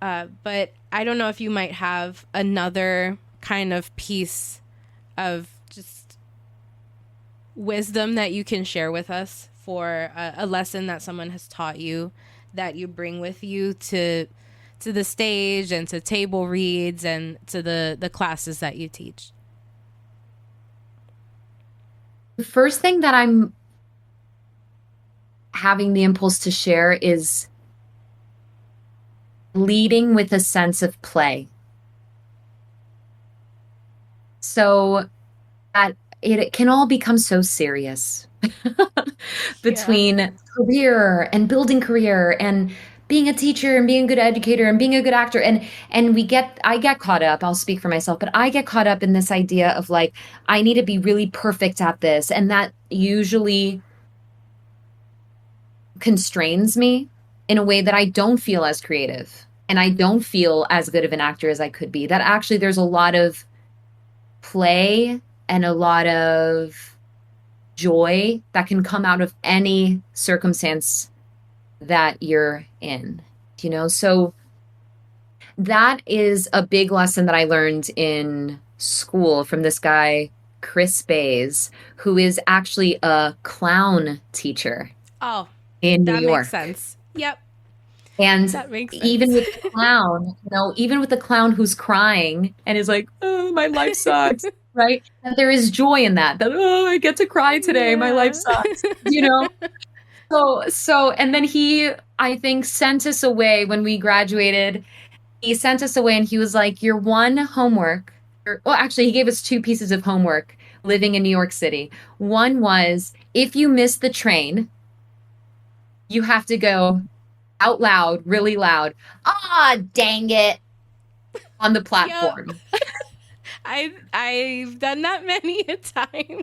But I don't know if you might have another kind of piece of just wisdom that you can share with us for a lesson that someone has taught you that you bring with you to the stage and to table reads and to the classes that you teach. The first thing that I'm having the impulse to share is leading with a sense of play. So that it can all become so serious Yeah. between career and building career and being a teacher and being a good educator and being a good actor and I get caught up. I'll speak for myself, but I get caught up in this idea of like I need to be really perfect at this, and that usually constrains me in a way that I don't feel as creative and I don't feel as good of an actor as I could be. That actually there's a lot of play and a lot of joy that can come out of any circumstance that you're in, you know? So that is a big lesson that I learned in school from this guy, Chris Bays, who is actually a clown teacher Oh, in New that makes York. sense. Yep, And that makes even sense. with the clown, even with the clown who's crying and is like, oh, my life sucks, right? That there is joy in that, oh, I get to cry today. My life Yeah. sucks, and then he, I think, sent us away when we graduated. He sent us away and he was like, your one homework, well, actually, he gave us two pieces of homework living in New York City. One was if you miss the train, you have to go out loud, really loud, ah, dang it, on the Yep. platform. I've done that many a time.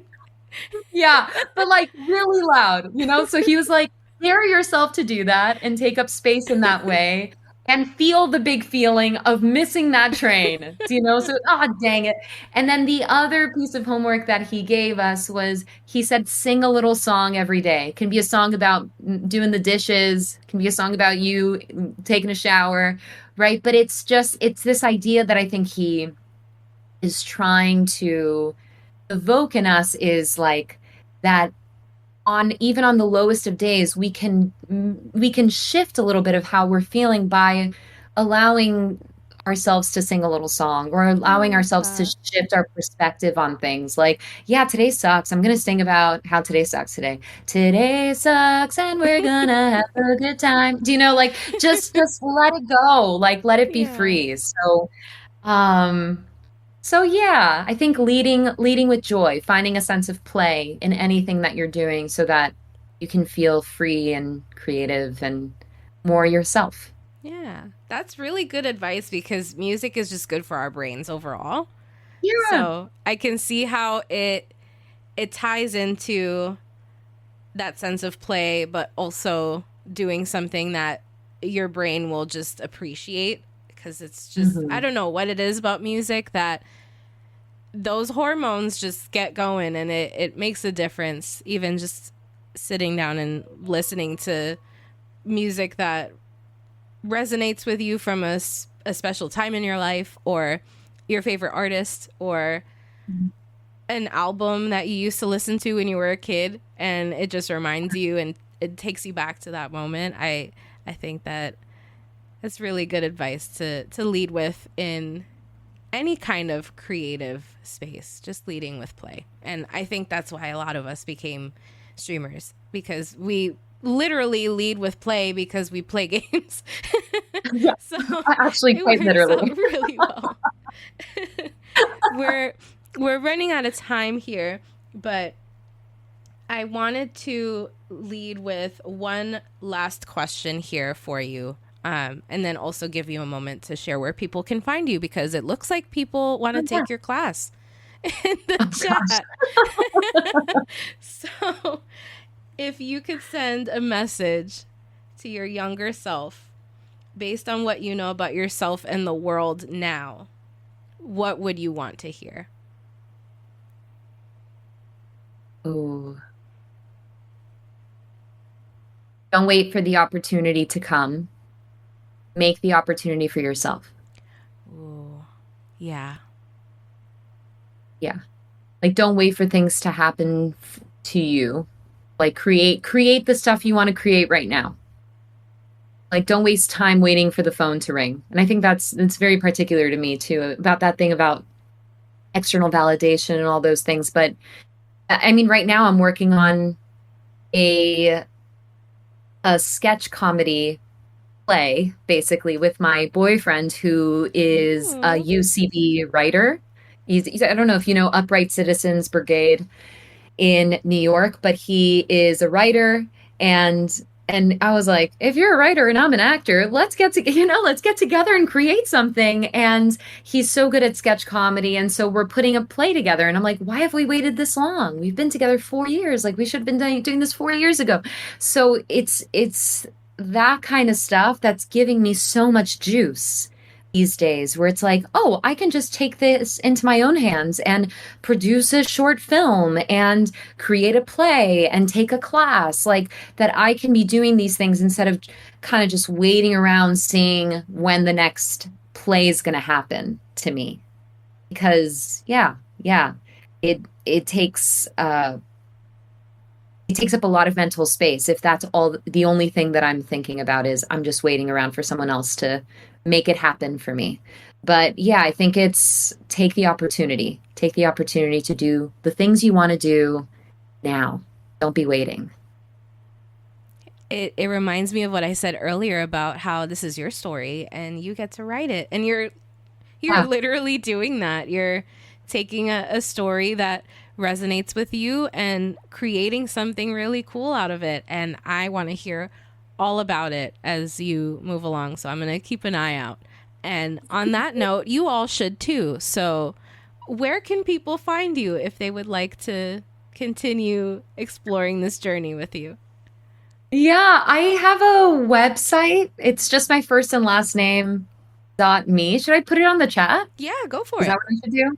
Yeah, but like really loud, So he was like, dare yourself to do that and take up space in that way and feel the big feeling of missing that train. So, dang it. And then the other piece of homework that he gave us was he said, sing a little song every day. It can be a song about doing the dishes, it can be a song about you taking a shower, right? But it's this idea that I think he is trying to evoke in us is like that on even on the lowest of days we can shift a little bit of how we're feeling by allowing ourselves to sing a little song or I allowing love ourselves to that. shift our perspective on things like, yeah, today sucks, I'm going to sing about how today sucks. Today sucks and we're gonna have a good time, like just let it go, like let it be Yeah. free. Um so yeah, I think leading with joy, finding a sense of play in anything that you're doing so that you can feel free and creative and more yourself. Yeah. That's really good advice because music is just good for our brains overall. Yeah. So, I can see how it ties into that sense of play but also doing something that your brain will just appreciate because it's just I Hmm. don't know what it is about music that those hormones just get going and it makes a difference even just sitting down and listening to music that resonates with you from a special time in your life or your favorite artist or an album that you used to listen to when you were a kid and it just reminds you and it takes you back to that moment. I think that that's really good advice to lead with in any kind of creative space, just leading with play. And I think that's why a lot of us became streamers because we literally lead with play because we play games. Yeah, So actually, it quite works literally. out really well. we're we're running out of time here, but I wanted to lead with one last question here for you. And then also give you a moment to share where people can find you because it looks like people want Oh, to yeah. take your class in the Oh gosh. chat. So, if you could send a message to your younger self based on what you know about yourself and the world now, what would you want to hear? Oh, don't wait for the opportunity to come. Make the opportunity for yourself. Ooh, yeah. Yeah. Like don't wait for things to happen to you. Like create the stuff you want to create right now. Like don't waste time waiting for the phone to ring. And I think that's very particular to me too, about that thing about external validation and all those things. But I mean, right now I'm working on a a sketch comedy play, basically, with my boyfriend who is a Ooh. UCB writer. I don't know if you know Upright Citizens Brigade in New York, but he is a writer. And I was like, if you're a writer and I'm an actor, let's get together and create something. And he's so good at sketch comedy, and so we're putting a play together. And I'm like, why have we waited this long? We've been together 4 years. Like we should have been doing this 4 years ago. So it's that kind of stuff that's giving me so much juice these days, where it's like, oh, I can just take this into my own hands and produce a short film and create a play and take a class, like that I can be doing these things instead of kind of just waiting around seeing when the next play is going to happen to me. Because yeah, it takes it takes up a lot of mental space if that's all the only thing that I'm thinking about is I'm just waiting around for someone else to make it happen for me. But yeah, I think it's take the opportunity. Take the opportunity to do the things you want to do now. Don't be waiting. It reminds me of what I said earlier about how this is your story and you get to write it. And you're Yeah. literally doing that. You're taking a story that resonates with you and creating something really cool out of it. And I want to hear all about it as you move along. So I'm going to keep an eye out. And on that note, you all should too. So, where can people find you if they would like to continue exploring this journey with you? Yeah, I have a website. It's just my first and last name dot me. Should I put it on the chat? Yeah, go for Is that it. what I should do?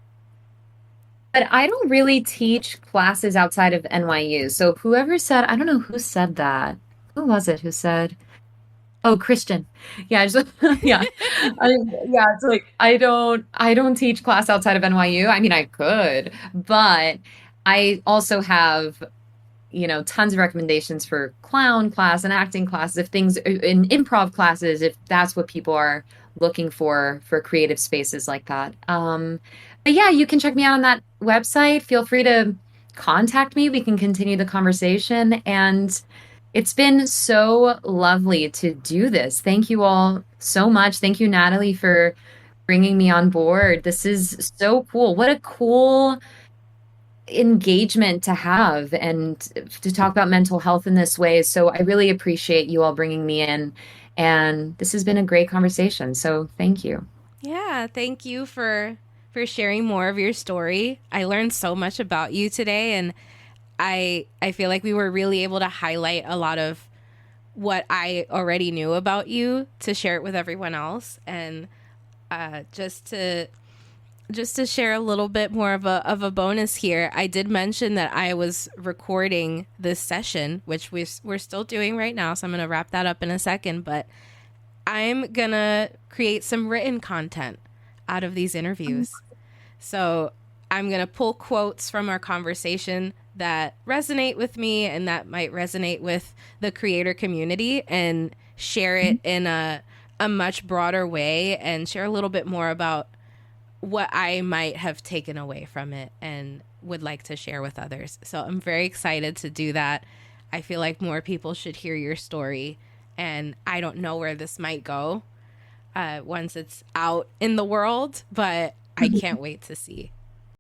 But I don't really teach classes outside of NYU. So whoever said, I don't know who said that. Who was it who said, oh, Christian. Yeah, just yeah. I, yeah, it's like I don't teach class outside of NYU. I mean, I could, but I also have tons of recommendations for clown class and acting classes, if things in improv classes, if that's what people are looking for creative spaces like that. But yeah, you can check me out on that website. Feel free to contact me. We can continue the conversation. And it's been so lovely to do this. Thank you all so much. Thank you, Natalie, for bringing me on board. This is so cool. What a cool engagement to have and to talk about mental health in this way. So I really appreciate you all bringing me in. And this has been a great conversation. So thank you. Yeah, thank you for sharing more of your story. I learned so much about you today, and I feel like we were really able to highlight a lot of what I already knew about you to share it with everyone else, and just to share a little bit more of a bonus here. I did mention that I was recording this session, which we're still doing right now, so I'm going to wrap that up in a second, but I'm going to create some written content out of these interviews. So I'm going to pull quotes from our conversation that resonate with me and that might resonate with the creator community and share it in a much broader way and share a little bit more about what I might have taken away from it and would like to share with others. So I'm very excited to do that. I feel like more people should hear your story, and I don't know where this might go once it's out in the world, but I can't wait to see.